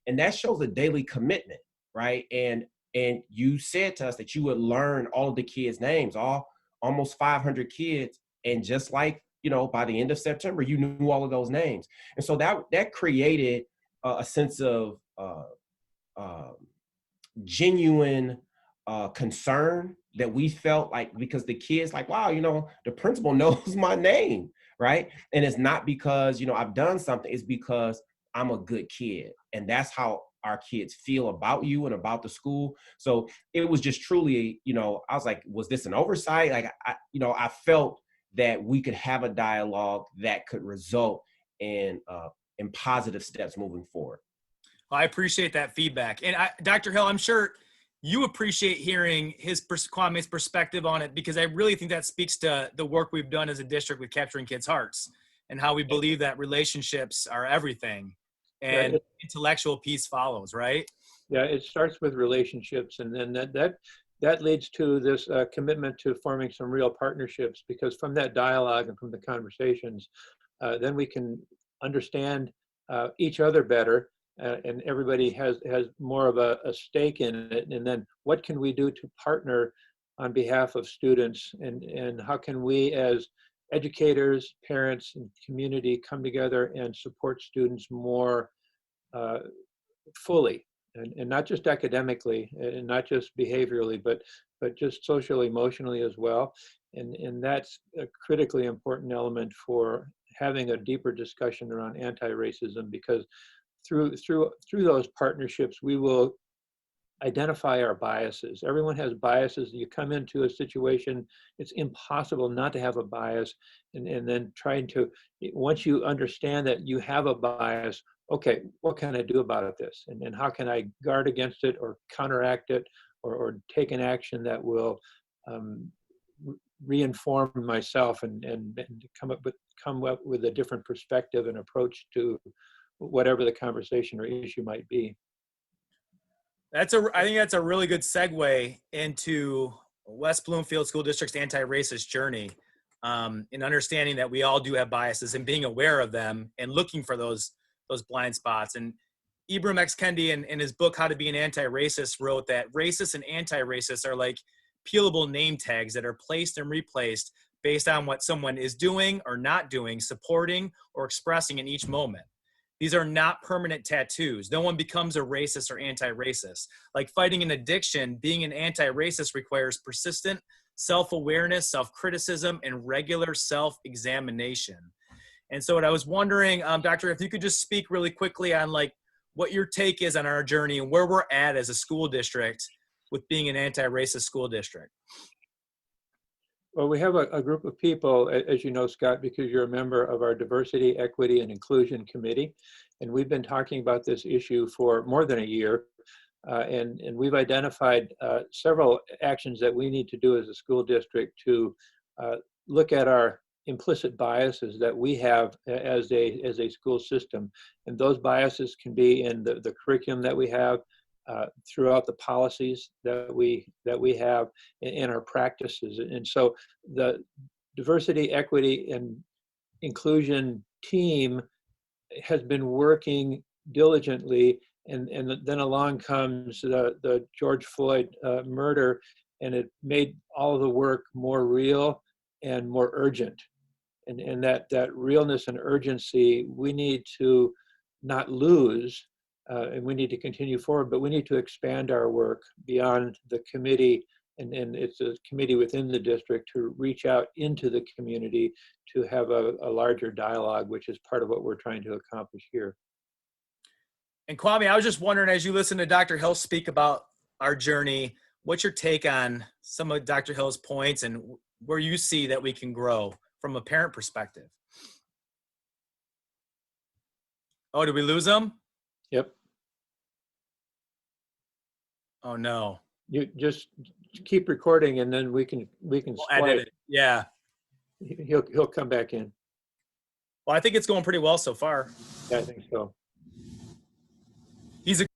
And that shows a daily commitment, right? And you said to us that you would learn all of the kids' names, almost 500 kids. And just like, by the end of September, you knew all of those names. And so that created a sense of uh, genuine concern that we felt like, because the kids like, wow, the principal knows my name, right? And it's not because, I've done something, it's because I'm a good kid. And that's how our kids feel about you and about the school. So it was just truly, I was like, was this an oversight? Like, I felt that we could have a dialogue that could result in positive steps moving forward. Well, I appreciate that feedback. And Dr. Hill, I'm sure you appreciate hearing Kwame's perspective on it, because I really think that speaks to the work we've done as a district with capturing kids' hearts and how we believe that relationships are everything and intellectual peace follows, right? Yeah, it starts with relationships, and then that leads to this commitment to forming some real partnerships, because from that dialogue and from the conversations, then we can understand each other better. And everybody has more of a stake in it. And then what can we do to partner on behalf of students? And how can we as educators, parents, and community come together and support students more fully? And not just academically and not just behaviorally, but just socially, emotionally as well. And that's a critically important element for having a deeper discussion around anti-racism, because through those partnerships, we will identify our biases. Everyone has biases. You come into a situation, it's impossible not to have a bias. And then trying to, once you understand that you have a bias, okay, what can I do about this? And how can I guard against it or counteract it, or take an action that will reinform myself and come up with a different perspective and approach to whatever the conversation or issue might be. I think that's a really good segue into West Bloomfield School District's anti-racist journey, in understanding that we all do have biases and being aware of them and looking for those blind spots. And Ibram X. Kendi in his book, How to Be an Anti-Racist, wrote that racist and anti-racist are like peelable name tags that are placed and replaced based on what someone is doing or not doing, supporting or expressing in each moment. These are not permanent tattoos. No one becomes a racist or anti-racist. Like fighting an addiction, being an anti-racist requires persistent self-awareness, self-criticism, and regular self-examination. And so what I was wondering, Doctor, if you could just speak really quickly on like what your take is on our journey and where we're at as a school district with being an anti-racist school district. Well, we have a group of people, as you know, Scott, because you're a member of our Diversity, Equity, and Inclusion Committee. And we've been talking about this issue for more than a year. And we've identified several actions that we need to do as a school district to look at our implicit biases that we have as a school system. And those biases can be in the curriculum that we have, throughout the policies that we have in our practices. And so the Diversity, Equity, and Inclusion team has been working diligently, and then along comes the George Floyd murder, and it made all of the work more real and more urgent. And that realness and urgency we need to not lose. And we need to continue forward, but we need to expand our work beyond the committee, and it's a committee within the district to reach out into the community to have a larger dialogue, which is part of what we're trying to accomplish here. And Kwame, I was just wondering, as you listen to Dr. Hill speak about our journey, what's your take on some of Dr. Hill's points and where you see that we can grow from a parent perspective? Oh, did we lose him? Yep. Oh no. You just keep recording, and then we can edit it. Yeah. He'll come back in. Well, I think it's going pretty well so far. Yeah, I think so. He's a